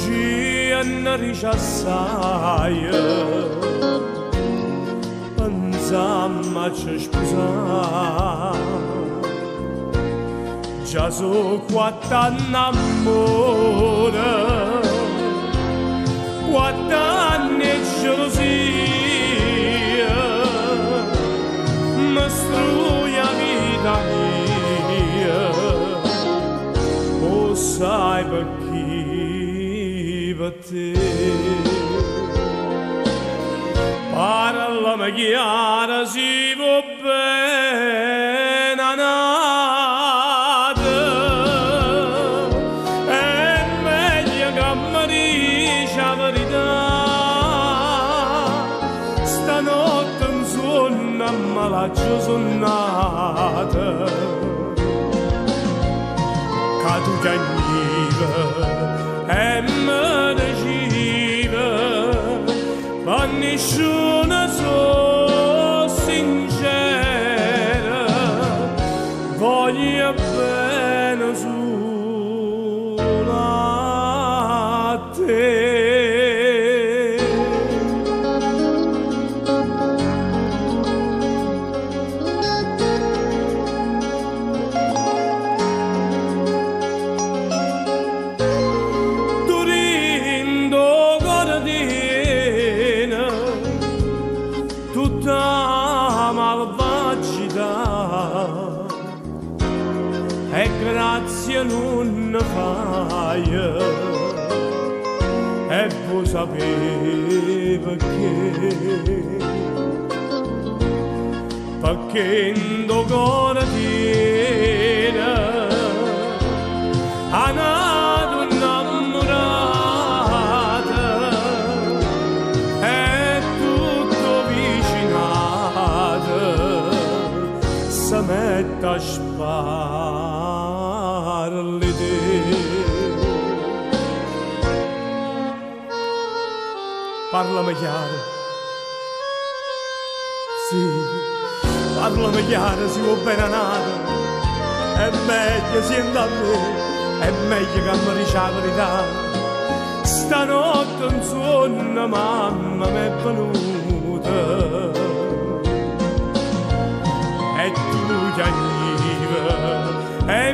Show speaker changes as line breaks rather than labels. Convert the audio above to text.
bugia ne richassai, pensam a ci sposare. Già so quatt'anni amore, quatt'anni e gelosia, mi strui la vita mia, o sai per chi per te. Parlami chiara, si va bene nata, è meglio che mi dici la verità. Stanotte in sonno a malaggio sonnata, che tu piangiva e mi diceva, ma nessuno so sincera, voglio bene solo a te. Tutta malvagità e grazie non ne fai, e poi sapevi perché in do cuore tiene ha nato innamorata e tutto vicinato si mette a sparli te. Parlami chiaro, sì, parlami chiaro, si va bene nato, è meglio siendo a me, è meglio che mi dici la verità. Stanotte in sonno mamma mi è venuta e tu piangevi e